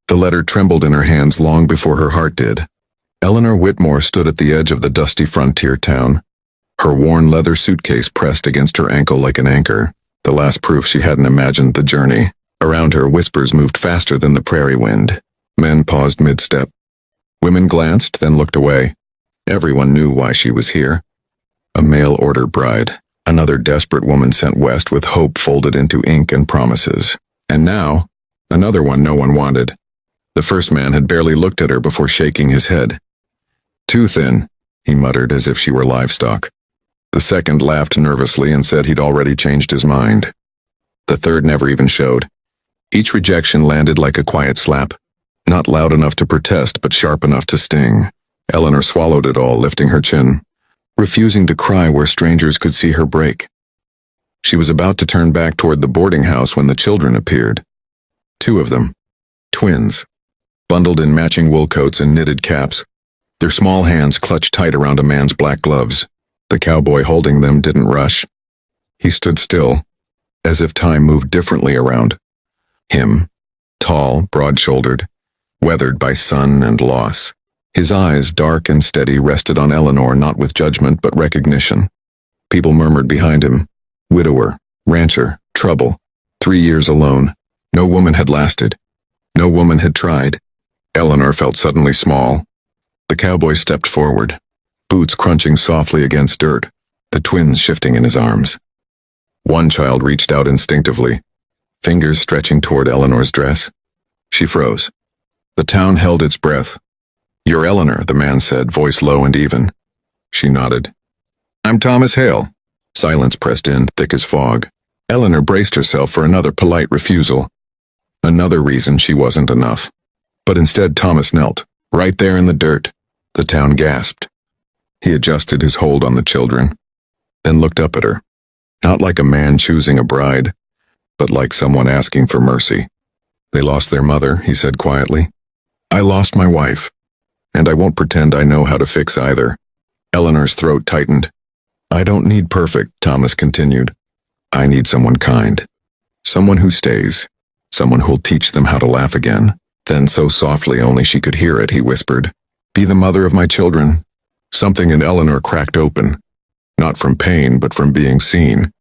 The letter trembled in her hands long before her heart did. Eleanor Whitmore stood at the edge of the dusty frontier town, her worn leather suitcase pressed against her ankle like an anchor, the last proof she hadn't imagined the journey. Around her, whispers moved faster than the prairie wind. Men paused mid-step. Women glanced, then looked away. Everyone knew why she was here. A mail-order bride, another desperate woman sent west with hope folded into ink and promises. And now, another one no one wanted. The first man had barely looked at her before shaking his head. "Too thin," he muttered as if she were livestock. The second laughed nervously and said he'd already changed his mind. The third never even showed. Each rejection landed like a quiet slap, not loud enough to protest but sharp enough to sting. Eleanor swallowed it all, lifting her chin, refusing to cry where strangers could see her break. She was about to turn back toward the boarding house when the children appeared. Two of them. Twins. Bundled in matching wool coats and knitted caps. Their small hands clutched tight around a man's black gloves. The cowboy holding them didn't rush. He stood still, as if time moved differently around him. Tall, broad-shouldered, weathered by sun and loss. His eyes, dark and steady, rested on Eleanor not with judgment but recognition. People murmured behind him. Widower, rancher, trouble. 3 years alone. No woman had lasted. No woman had tried. Eleanor felt suddenly small. The cowboy stepped forward, boots crunching softly against dirt, the twins shifting in his arms. One child reached out instinctively, fingers stretching toward Eleanor's dress. She froze. The town held its breath. "You're Eleanor," the man said, voice low and even. She nodded. "I'm Thomas Hale." Silence pressed in, thick as fog. Eleanor braced herself for another polite refusal. Another reason she wasn't enough. But instead Thomas knelt, right there in the dirt. The town gasped. He adjusted his hold on the children, then looked up at her. Not like a man choosing a bride, but like someone asking for mercy. "They lost their mother," he said quietly. "I lost my wife, and I won't pretend I know how to fix either." Eleanor's throat tightened. "I don't need perfect," Thomas continued. "I need someone kind. Someone who stays. Someone who'll teach them how to laugh again." Then so softly only she could hear it, he whispered, "Be the mother of my children." Something in Eleanor cracked open. Not from pain, but from being seen.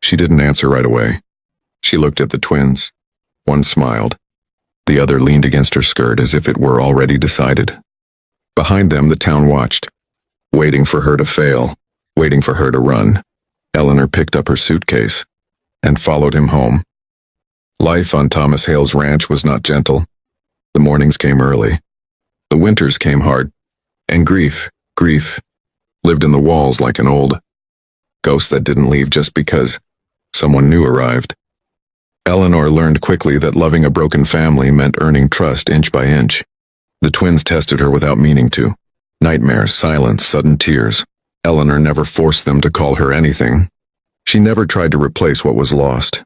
She didn't answer right away. She looked at the twins. One smiled. The other leaned against her skirt as if it were already decided. Behind them, the town watched, waiting for her to fail, waiting for her to run. Eleanor picked up her suitcase and followed him home. Life on Thomas Hale's ranch was not gentle. The mornings came early. The winters came hard. And grief, lived in the walls like an old ghost that didn't leave just because someone new arrived. Eleanor learned quickly that loving a broken family meant earning trust inch by inch. The twins tested her without meaning to. Nightmares, silence, sudden tears. Eleanor never forced them to call her anything. She never tried to replace what was lost.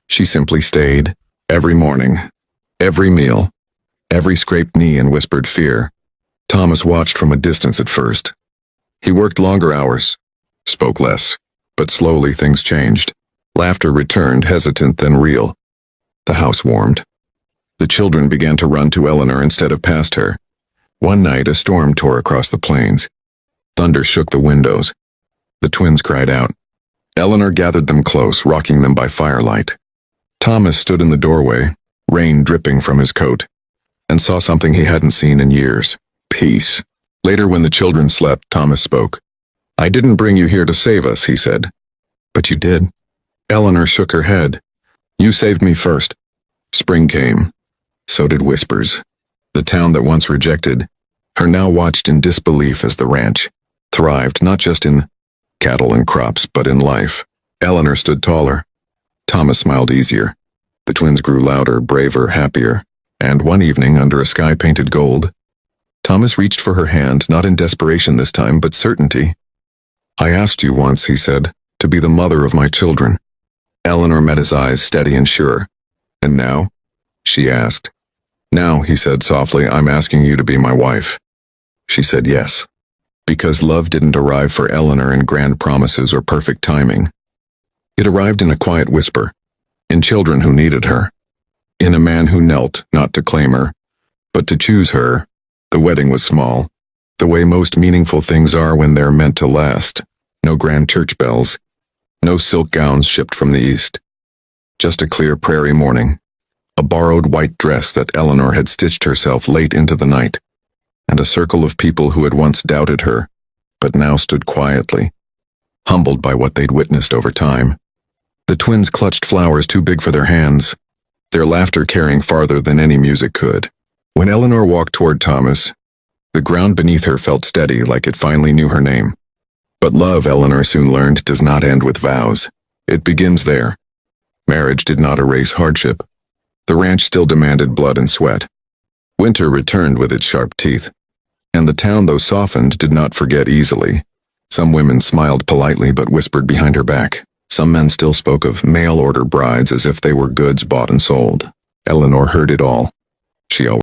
She simply stayed, every morning, every meal, every scraped knee and whispered fear. Thomas watched from a distance at first. He worked longer hours, spoke less, but slowly things changed. Laughter returned, hesitant then real. The house warmed. The children began to run to Eleanor instead of past her. One night, a storm tore across the plains. Thunder shook the windows. The twins cried out. Eleanor gathered them close, rocking them by firelight. Thomas stood in the doorway, rain dripping from his coat, and saw something he hadn't seen in years. Peace. Later, when the children slept, Thomas spoke. "I didn't bring you here to save us," he said. "But you did." Eleanor shook her head. "You saved me first." Spring came. So did whispers. The town that once rejected her now watched in disbelief as the ranch thrived, not just in cattle and crops, but in life. Eleanor stood taller. Thomas smiled easier. The twins grew louder, braver, happier. And one evening, under a sky painted gold, Thomas reached for her hand, not in desperation this time, but certainty. "I asked you once," he said, "to be the mother of my children." Eleanor met his eyes, steady and sure. "And now?" she asked. "Now," he said softly, "I'm asking you to be my wife." She said yes. Because love didn't arrive for Eleanor in grand promises or perfect timing. It arrived in a quiet whisper, in children who needed her, in a man who knelt, not to claim her, But to choose her, the wedding was small, the way most meaningful things are when they're meant to last. No grand church bells, no silk gowns shipped from the east. Just a clear prairie morning, a borrowed white dress that Eleanor had stitched herself late into the night, and a circle of people who had once doubted her, but now stood quietly, humbled by what they'd witnessed over time. The twins clutched flowers too big for their hands, their laughter carrying farther than any music could. When Eleanor walked toward Thomas, the ground beneath her felt steady, like it finally knew her name. But love, Eleanor soon learned, does not end with vows. It begins there. Marriage did not erase hardship. The ranch still demanded blood and sweat. Winter returned with its sharp teeth. And the town, though softened, did not forget easily. Some women smiled politely but whispered behind her back. Some men still spoke of mail-order brides as if they were goods bought and sold. Eleanor heard it all. She always